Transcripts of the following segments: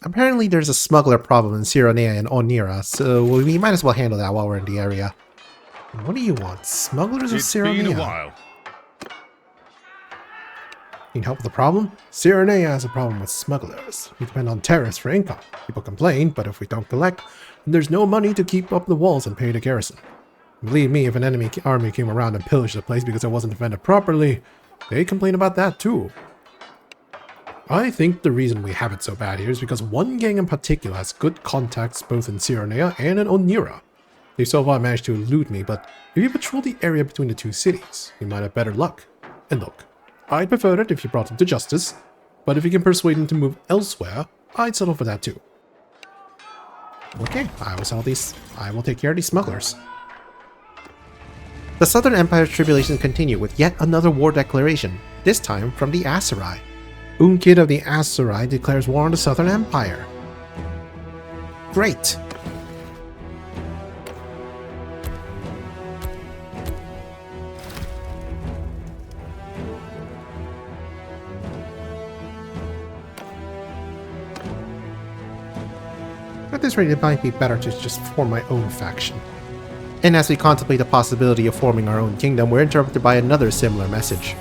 Apparently there's a smuggler problem in Syronea and Onira, so we might as well handle that while we're in the area. What do you want? Smugglers of Syronea? It's been a while. Need help with the problem? Syronea has a problem with smugglers. We depend on terrorists for income. People complain, but if we don't collect, then there's no money to keep up the walls and pay the garrison. Believe me, if an enemy army came around and pillaged the place because it wasn't defended properly, they complain about that too. I think the reason we have it so bad here is because one gang in particular has good contacts both in Syronea and in Onira. They so far managed to elude me, but if you patrol the area between the two cities, you might have better luck. And look, I'd prefer it if you brought him to justice, but if you can persuade him to move elsewhere, I'd settle for that too. Okay, I will take care of these smugglers. The Southern Empire's tribulations continue with yet another war declaration, this time from the Aserai. Unkid of the Aserai declares war on the Southern Empire. Great! At this rate, it might be better to just form my own faction. And as we contemplate the possibility of forming our own kingdom, we're interrupted by another similar message.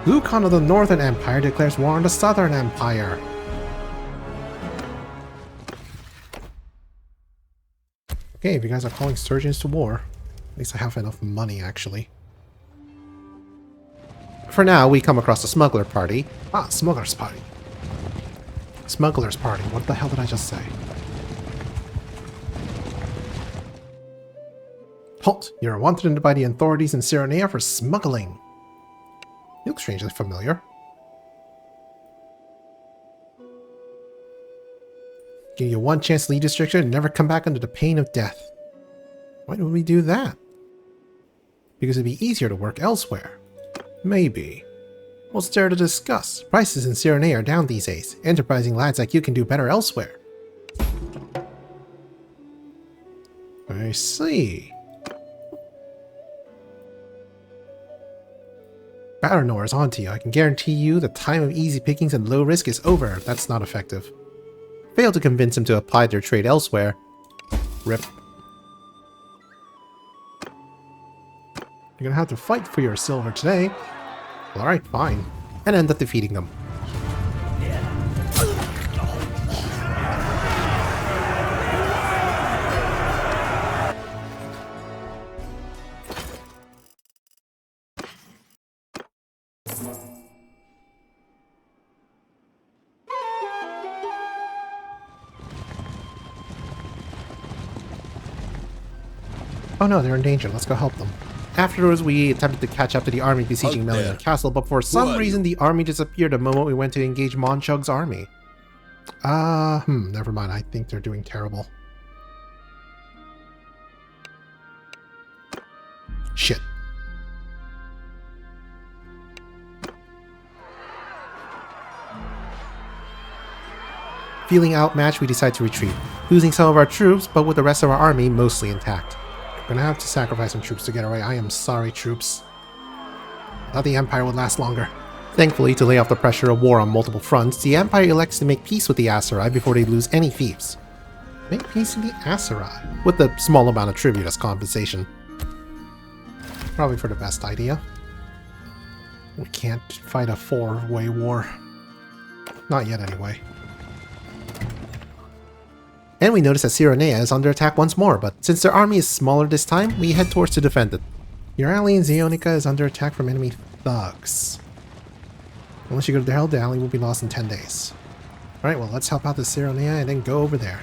Lucan of the Northern Empire declares war on the Southern Empire. Okay, if you guys are calling surgeons to war, at least I have enough money, actually. For now, we come across a smuggler party. Ah, smugglers party. Smugglers party. What the hell did I just say? Halt! You're wanted by the authorities in Syronea for smuggling. You look strangely familiar. Give you one chance to leave this district and never come back under the pain of death. Why would we do that? Because it'd be easier to work elsewhere. Maybe. What's there to discuss? Prices in Syronea are down these days. Enterprising lads like you can do better elsewhere. I see. Bannerlord is onto you. I can guarantee you the time of easy pickings and low risk is over. That's not effective. Failed to convince him to apply their trade elsewhere. Rip. You're gonna have to fight for your silver today. Well, alright, fine. And end up defeating them. Oh no, they're in danger. Let's go help them. Afterwards, we attempted to catch up to the army besieging Melian Castle, but for some reason the army disappeared the moment we went to engage Monchug's army. Never mind. I think they're doing terrible. Shit. Feeling outmatched, we decide to retreat, losing some of our troops, but with the rest of our army mostly intact. We're gonna have to sacrifice some troops to get away. I am sorry, troops. Thought the Empire would last longer. Thankfully, to lay off the pressure of war on multiple fronts, the Empire elects to make peace with the Aserai before they lose any fiefs. Make peace with the Aserai, with a small amount of tribute as compensation. Probably for the best idea. We can't fight a four-way war. Not yet, anyway. And we notice that Syronea is under attack once more, but since their army is smaller this time, we head towards to defend it. Your ally in Zionica is under attack from enemy thugs. Unless you go to the hell, the ally will be lost in 10 days. Alright, well, let's help out the Syronea and then go over there.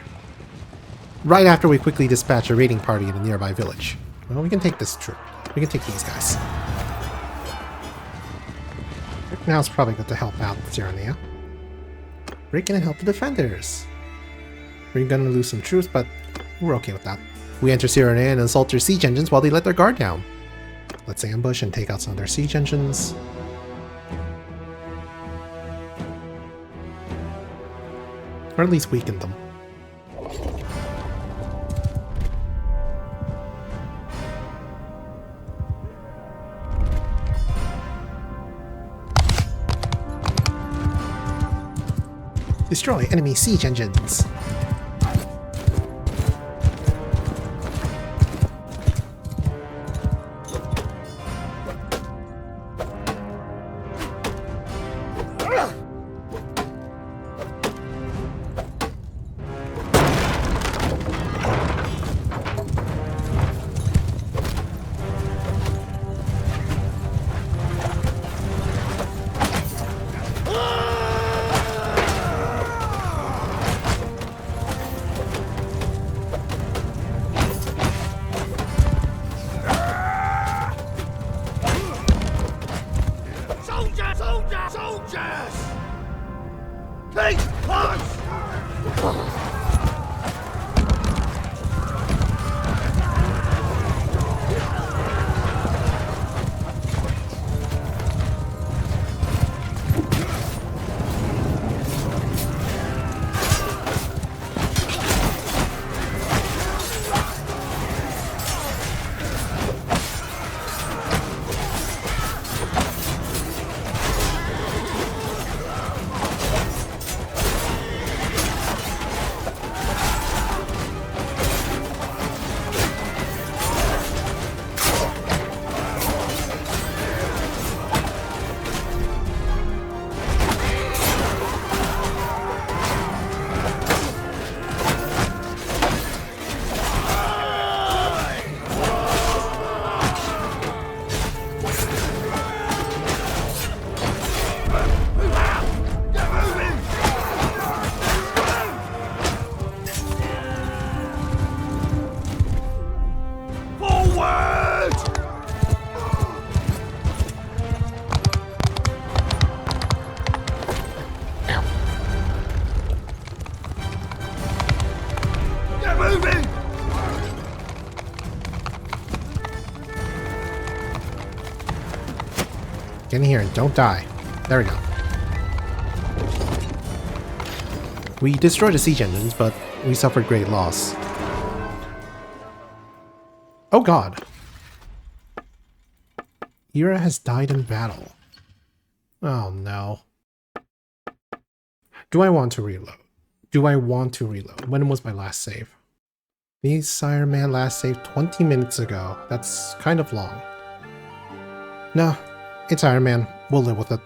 Right after we quickly dispatch a raiding party in a nearby village. Well, we can take this troop. We can take these guys. Now it's probably good to help out Syronea. Break in and help the defenders. We're gonna lose some troops, but we're okay with that. We enter Syronea and assault their siege engines while they let their guard down. Let's ambush and take out some of their siege engines. Or at least weaken them. Destroy enemy siege engines. Get in here and don't die. There we go. We destroyed the siege engines, but we suffered great loss. Oh god! Ira has died in battle. Oh no. Do I want to reload? When was my last save? The Syronea last saved 20 minutes ago. That's kind of long. No, it's Iron Man. We'll live with it.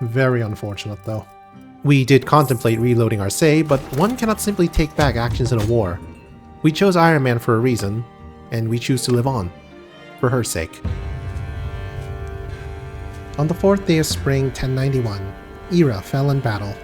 Very unfortunate though. We did contemplate reloading our save, but one cannot simply take back actions in a war. We chose Iron Man for a reason, and we choose to live on. For her sake. On the 4th day of spring, 1091, Ira fell in battle.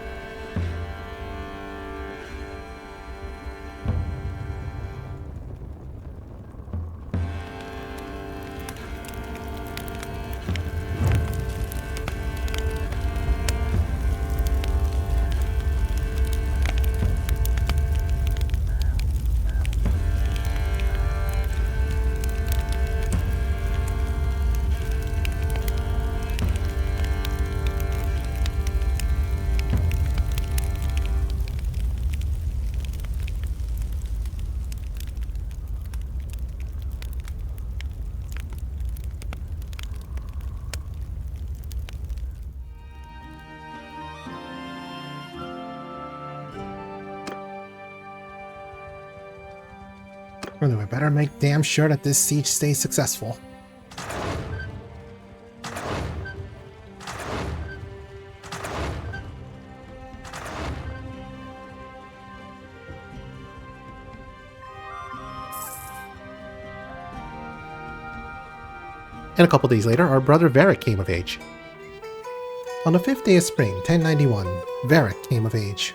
Anyway, better make damn sure that this siege stays successful. And a couple days later, our brother Varric came of age. On the 5th day of spring, 1091, Varric came of age.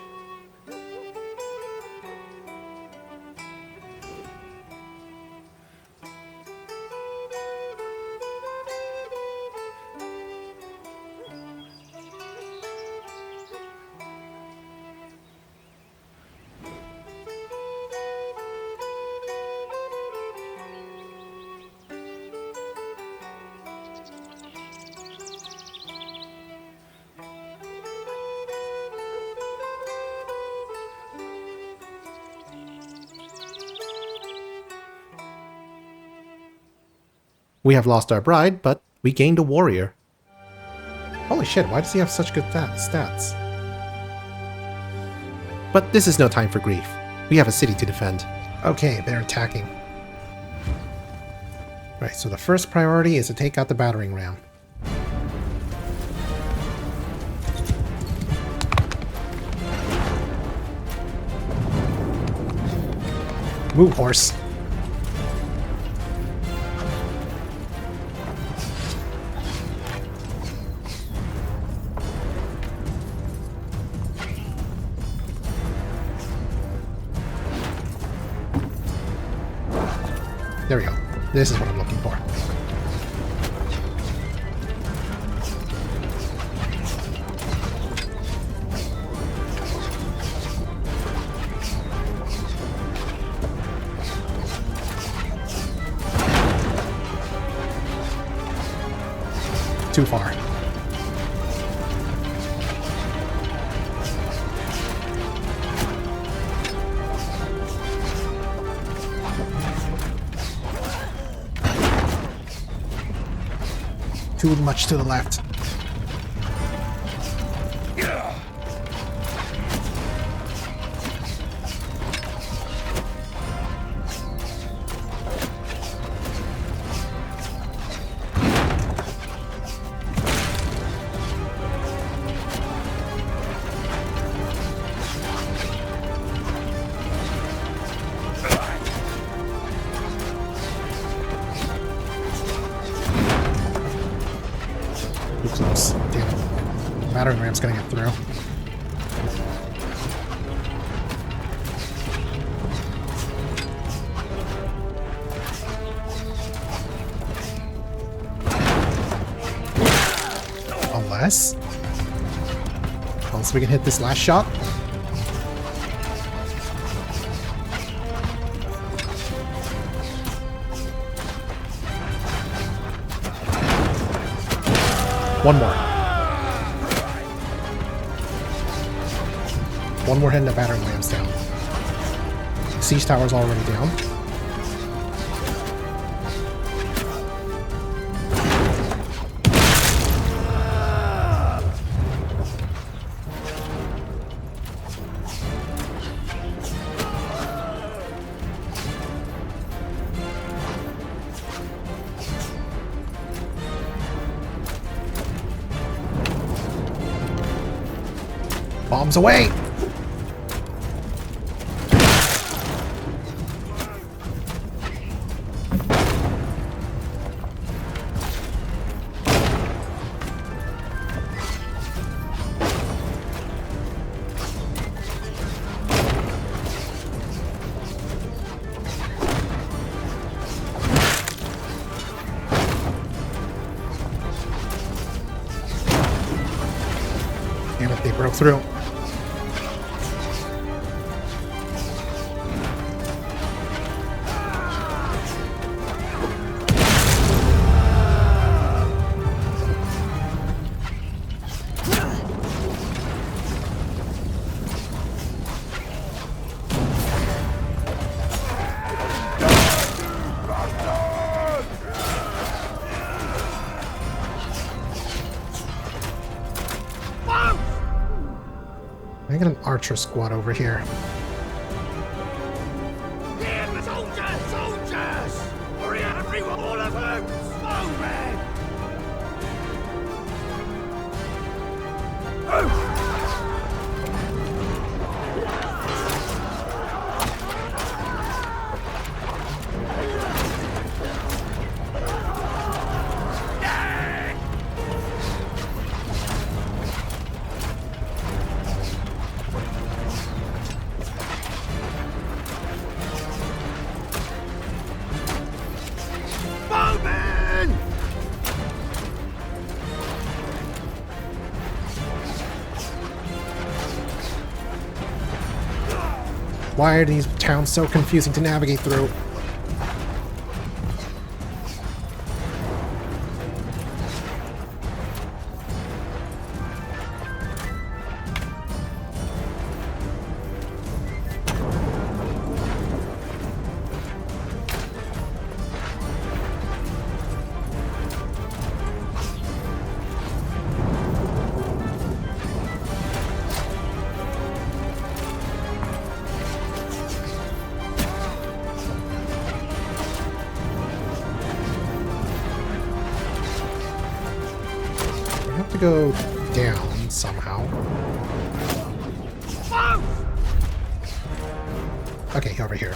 We have lost our bride, but we gained a warrior. Holy shit, why does he have such good stats? But this is no time for grief. We have a city to defend. Okay, they're attacking. Right, so the first priority is to take out the battering ram. Move, horse. There we go. This is what I'm looking for. Too far. Too much to the left. Too close. Damn it. Battering ram's gonna get through. Unless we can hit this last shot. One more. One more hit and the battering ram's down. Siege tower's already down. Bombs away! Damn it, they broke through. I got an archer squad over here. Here, the soldiers! Soldiers! Hurry up, everyone, all of them! Bowmen! Why are these towns so confusing to navigate through? to go down somehow. Okay, over here.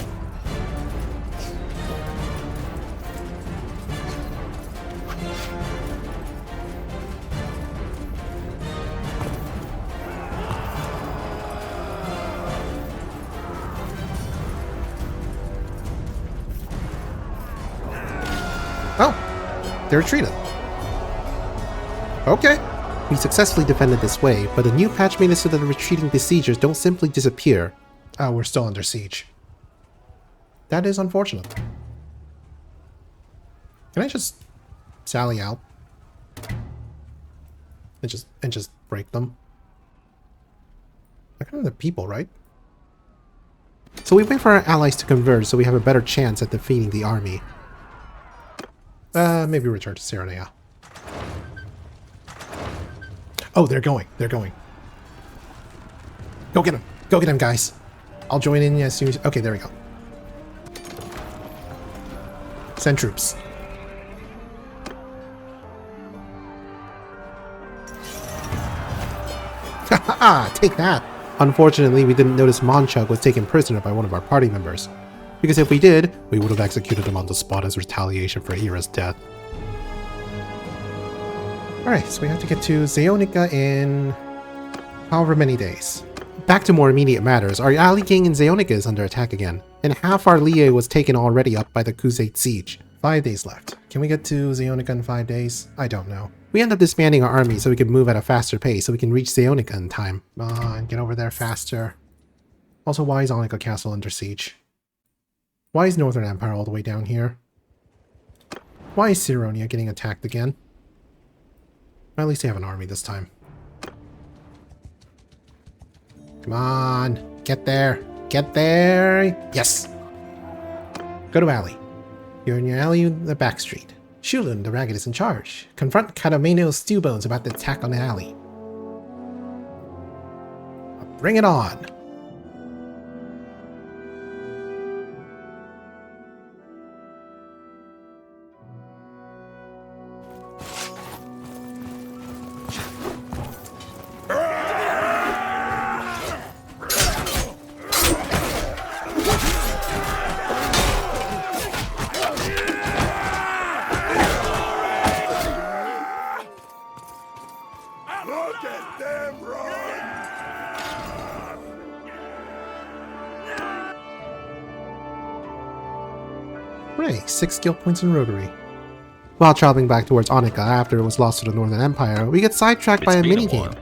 Oh, they retreated. Okay. We successfully defended this way, but the new patch made it so that the retreating besiegers don't simply disappear. Oh, we're still under siege. That is unfortunate. Can I just sally out? And just break them? They're kind of the people, right? So we wait for our allies to converge so we have a better chance at defeating the army. Maybe return to Syronea. Oh, they're going. They're going. Go get them. Go get them, guys. I'll join in as soon as... Okay, there we go. Send troops. Haha, take that! Unfortunately, we didn't notice Monchuk was taken prisoner by one of our party members. Because if we did, we would have executed him on the spot as retaliation for Ira's death. Alright, so we have to get to Zeonica in however many days. Back to more immediate matters, our ally king in Zeonica is under attack again, and half our Lié was taken already up by the Khuzaits siege. 5 days left. Can we get to Zeonica in 5 days? I don't know. We end up disbanding our army so we can move at a faster pace so we can reach Zeonica in time. Come on, get over there faster. Also, why is Onica Castle under siege? Why is Northern Empire all the way down here? Why is Syronea getting attacked again? At least they have an army this time. Come on, get there. Get there. Yes. Go to alley. You're in your alley in the back street. Shulun, the Ragged, is in charge. Confront Katameno's Stewbones about the attack on the alley. Bring it on. Hooray, 6 skill points in Rotary. While traveling back towards Onica after it was lost to the Northern Empire, we get sidetracked by a minigame.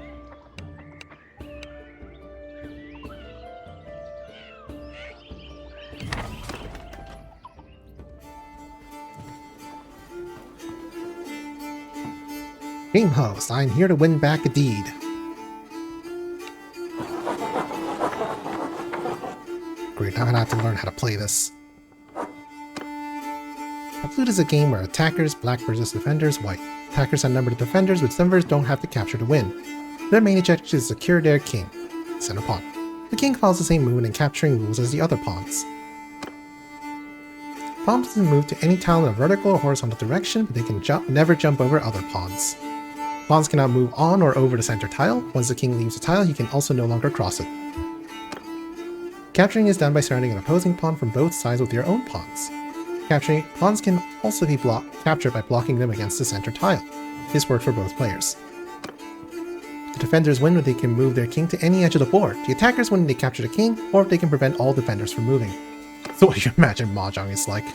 Game host, I'm here to win back a deed. Great, I'm gonna have to learn how to play this. Flute is a game where attackers, black versus defenders, white. Attackers outnumber the defenders, which defenders don't have to capture to win. Their main objective is to secure their king, center pawn. The king follows the same movement and capturing rules as the other pawns. Pawns can move to any tile in a vertical or horizontal direction, but they can never jump over other pawns. Pawns cannot move on or over the center tile. Once the king leaves the tile, he can also no longer cross it. Capturing is done by surrounding an opposing pawn from both sides with your own pawns. Capturing pawns can also be captured by blocking them against the center tile. This works for both players. The defenders win when they can move their king to any edge of the board. The attackers win when they capture the king, or if they can prevent all defenders from moving. So what do you imagine Mahjong is like?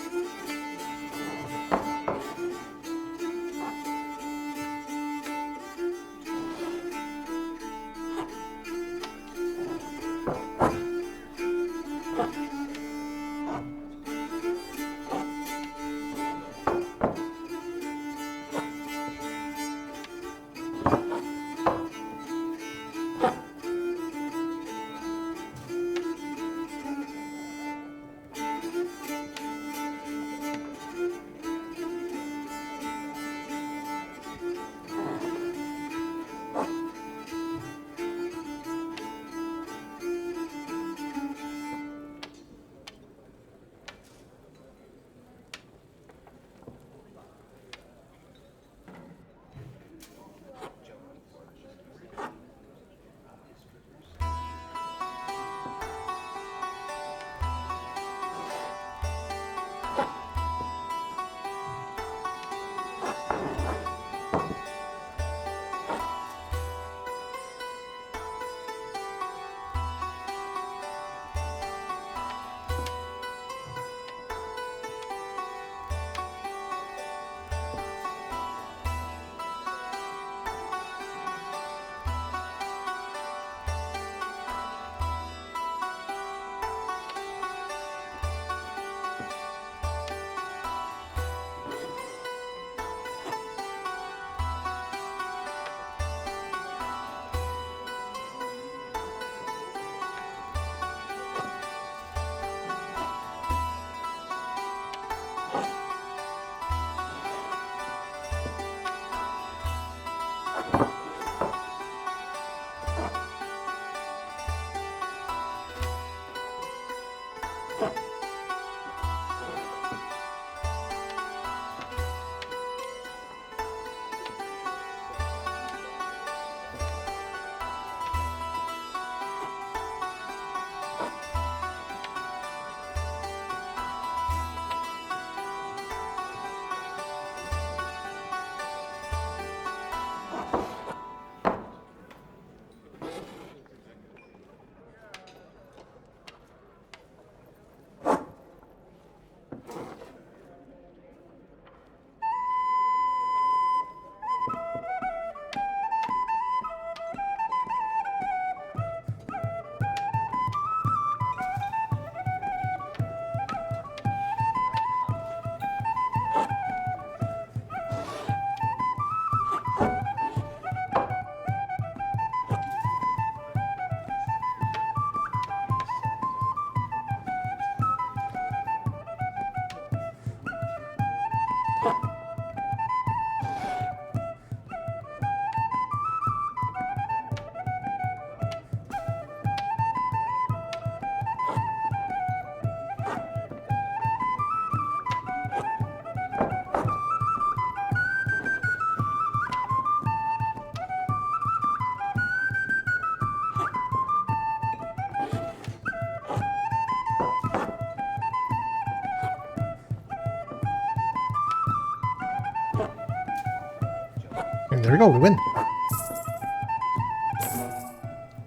we go, we win.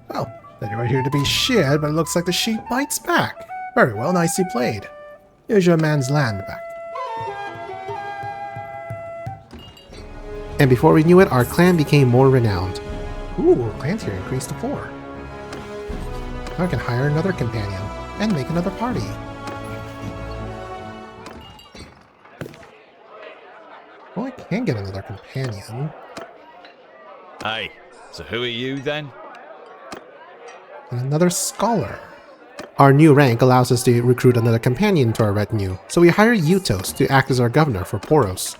Well, then you're right here to be shared, but it looks like the sheep bites back. Very well, nicely played. Here's your man's land back. And before we knew it, our clan became more renowned. Ooh, clans here increased to 4. Now I can hire another companion and make another party. Well, I can get another companion. Hey, so who are you then? And another scholar. Our new rank allows us to recruit another companion to our retinue, so we hire Eutos to act as our governor for Poros.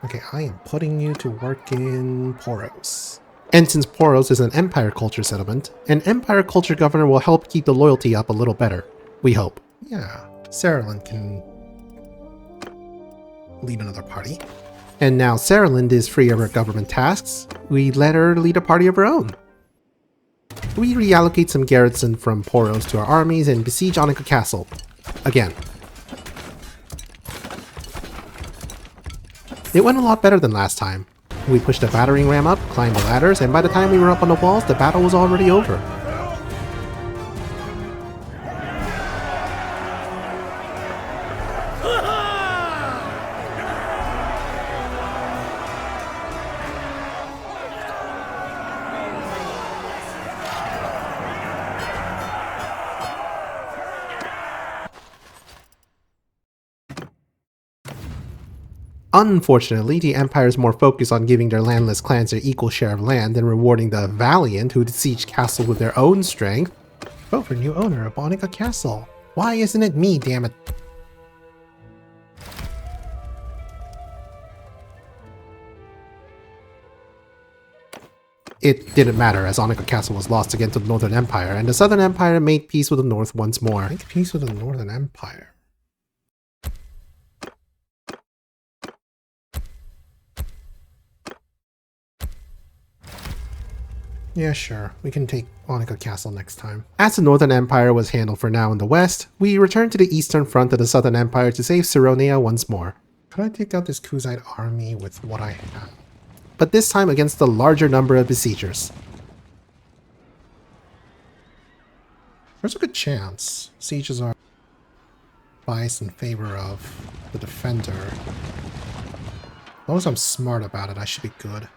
Okay, I am putting you to work in Poros. And since Poros is an Empire culture settlement, an Empire culture governor will help keep the loyalty up a little better. We hope. Yeah, Saralind can lead another party. And now Saralind is free of her government tasks, we let her lead a party of her own. We reallocate some garrison from Poros to our armies and besiege Onika Castle. Again. It went a lot better than last time. We pushed a battering ram up, climbed the ladders, and by the time we were up on the walls, the battle was already over. Unfortunately, the Empire is more focused on giving their landless clans their equal share of land than rewarding the valiant who siege castle with their own strength. Vote for new owner of Onika Castle. Why isn't it me, damn it? It didn't matter, as Onika Castle was lost again to the Northern Empire, and the Southern Empire made peace with the North once more. Make peace with the Northern Empire. Yeah, sure. We can take Onika Castle next time. As the Northern Empire was handled for now in the west, we returned to the eastern front of the Southern Empire to save Syronea once more. Could I take out this Khuzait army with what I have? But this time against the larger number of besiegers. There's a good chance. Sieges are biased in favor of the defender. As long as I'm smart about it, I should be good.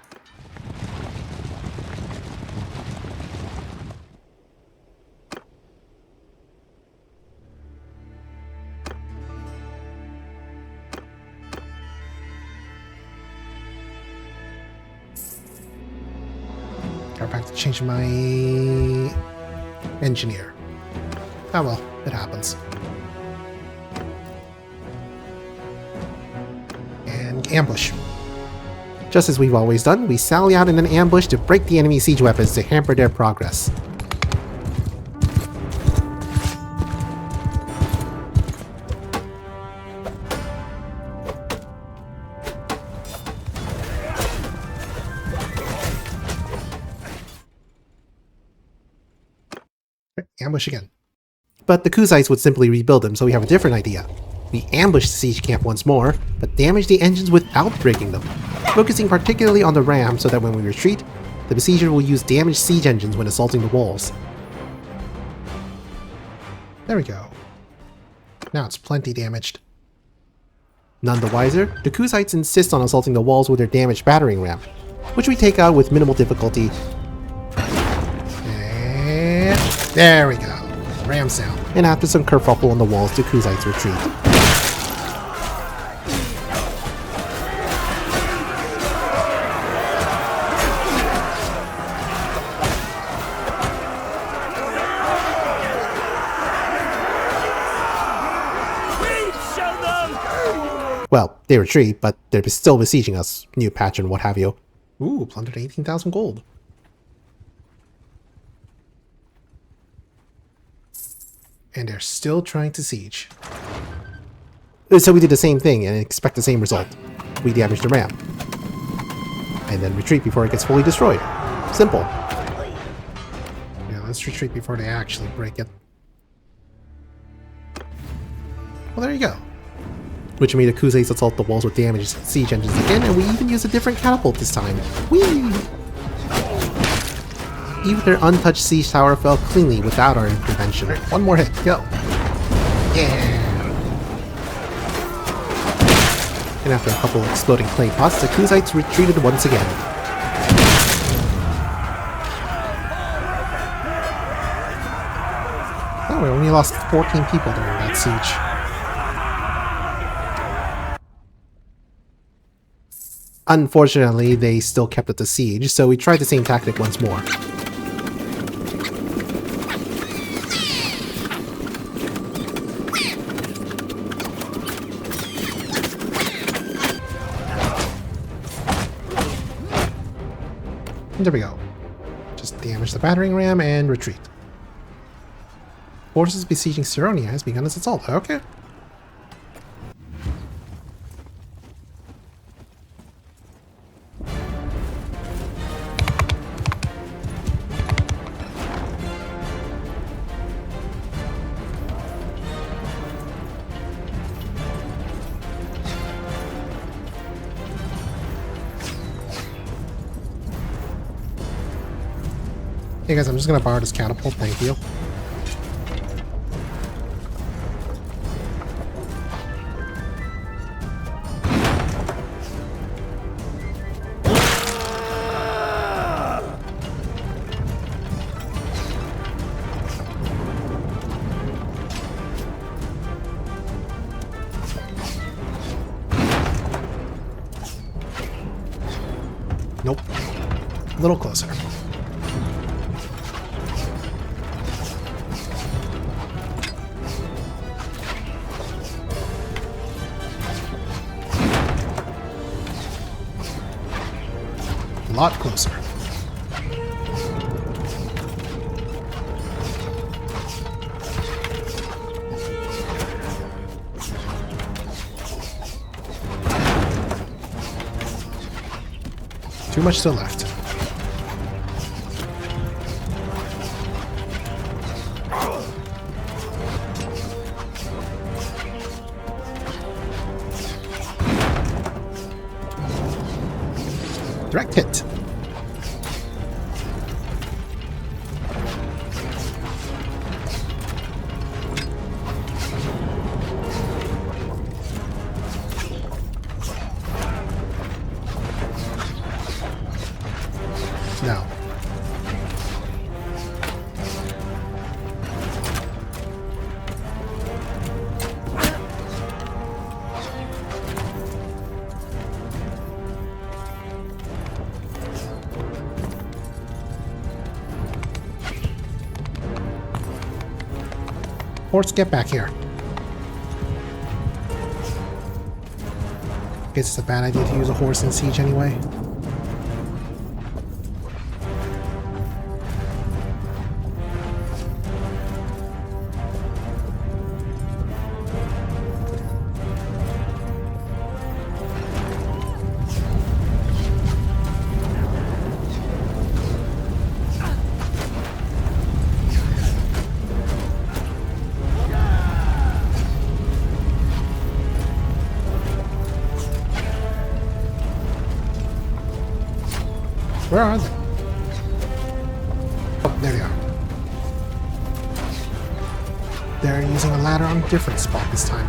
Got back to change my engineer. Oh well, it happens. And ambush. Just as we've always done, we sally out in an ambush to break the enemy siege weapons to hamper their progress. Ambush again. But the Khuzaits would simply rebuild them, so we have a different idea. We ambush the siege camp once more, but damage the engines without breaking them, focusing particularly on the ram so that when we retreat, the besiegers will use damaged siege engines when assaulting the walls. There we go. Now it's plenty damaged. None the wiser, the Khuzaits insist on assaulting the walls with their damaged battering ram, which we take out with minimal difficulty. And there we go. Ram sound. And after some kerfuffle on the walls, the Khuzaits retreat. Well, they retreat, but they're still besieging us. New patch and what have you. Ooh, plundered 18,000 gold. And they're still trying to siege. So we did the same thing and expect the same result. We damage the ram. And then retreat before it gets fully destroyed. Simple. Yeah, let's retreat before they actually break it. Well, there you go. which made the Khuzaits assault the walls with damaged siege engines again, and we even used a different catapult this time. Whee! Even their untouched siege tower fell cleanly without our intervention. One more hit, go! Yeah! And after a couple of exploding clay pots, the Khuzaits retreated once again. Oh, we only lost 14 people during that siege. Unfortunately, they still kept up the siege, so we tried the same tactic once more. There we go. Just damage the battering ram and retreat. Forces besieging Syronea has begun its assault. Okay. Hey guys, I'm just gonna borrow this catapult, thank you. Nope. A little closer. A lot closer. Too much still left. Direct hit. No. Horse, get back here. Guess it's a bad idea to use a horse in siege anyway. Where are they? Oh, there they are. They're using a ladder on a different spot this time.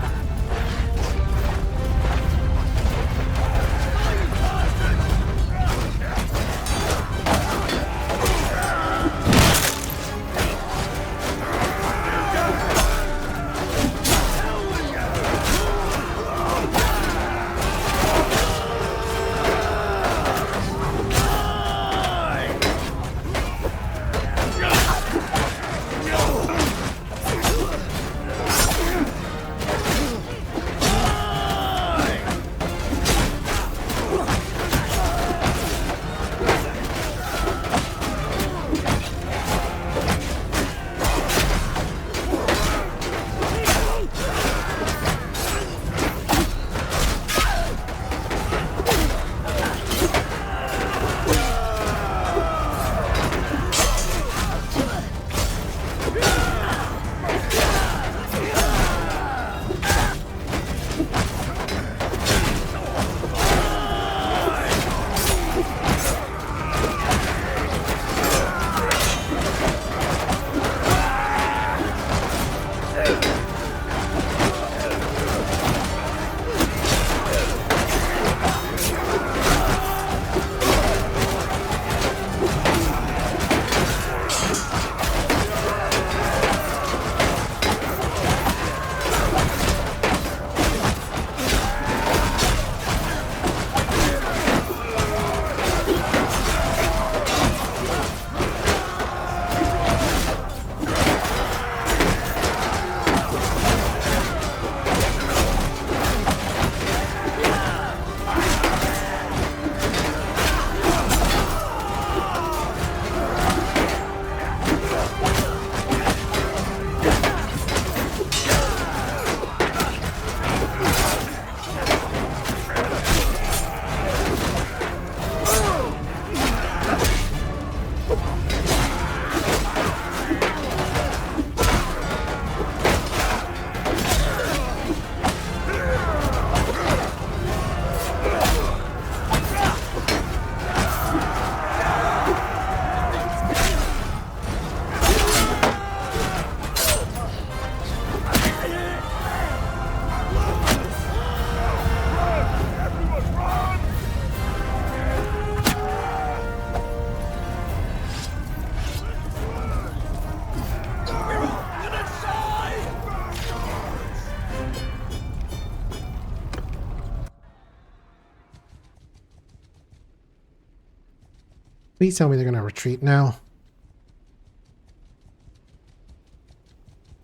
Please tell me they're gonna retreat now.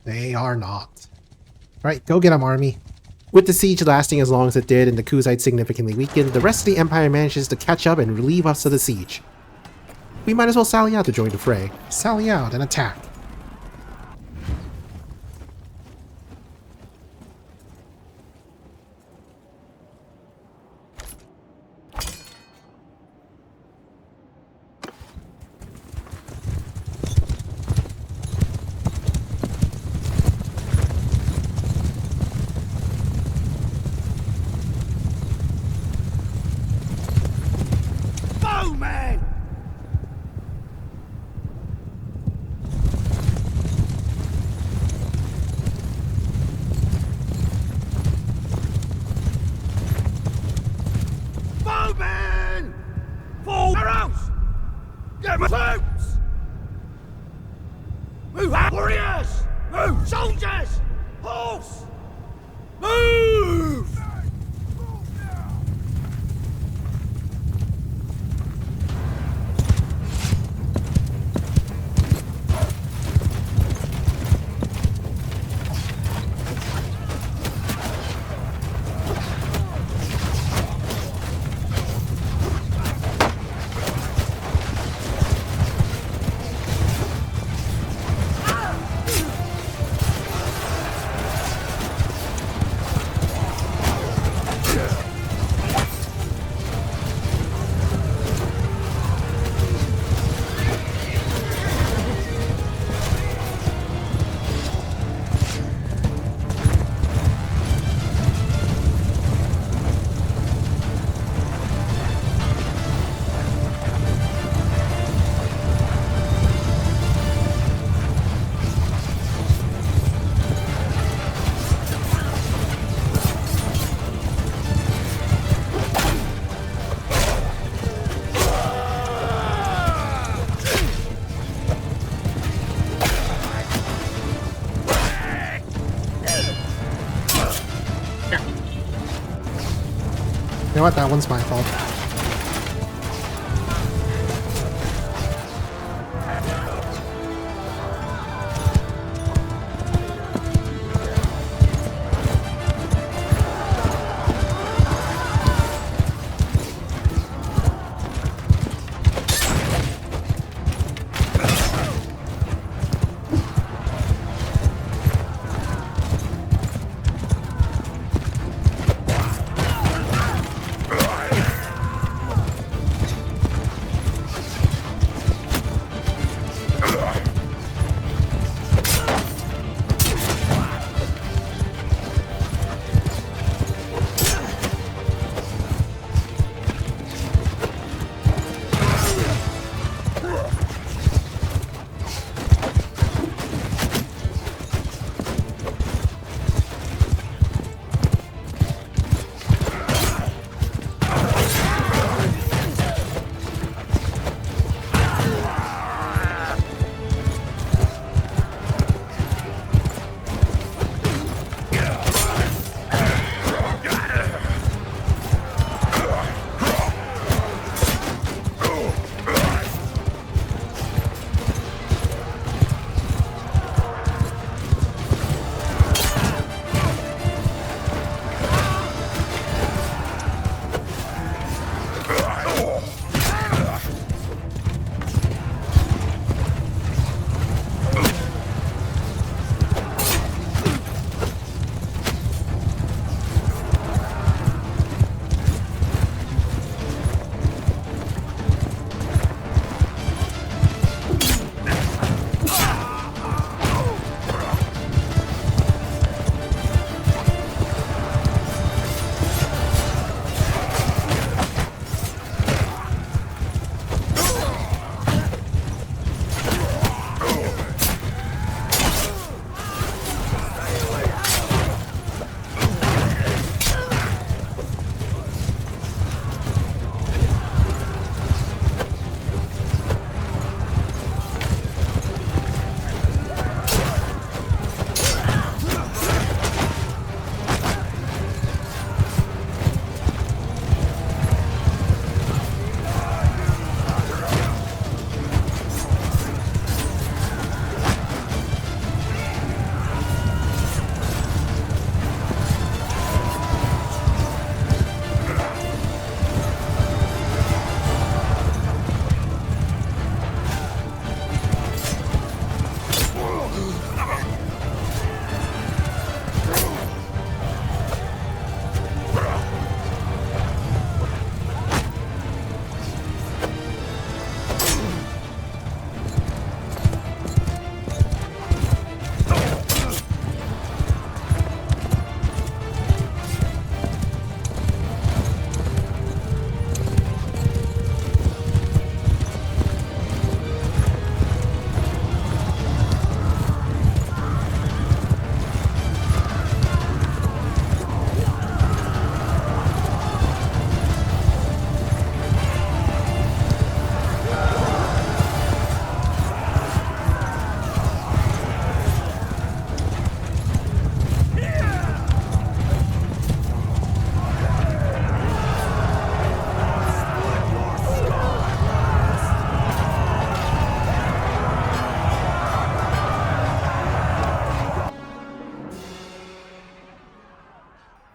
They are not. Alright, go get them, army. With the siege lasting as long as it did and the Khuzaits significantly weakened, the rest of the Empire manages to catch up and relieve us of the siege. We might as well sally out to join the fray. Sally out and attack. Bowman! Bowman! Full arrows! Get my troops! Move out, warriors! Move, soldiers! Horse! Move! You know what? That one's my fault.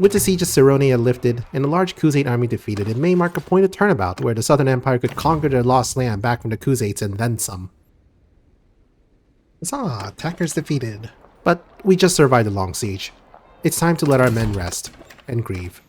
With the siege of Syronea lifted and a large Khuzait army defeated, it may mark a point of turnabout where the Southern Empire could conquer their lost land back from the Khuzaits and then some. Attackers defeated. But we just survived a long siege. It's time to let our men rest and grieve.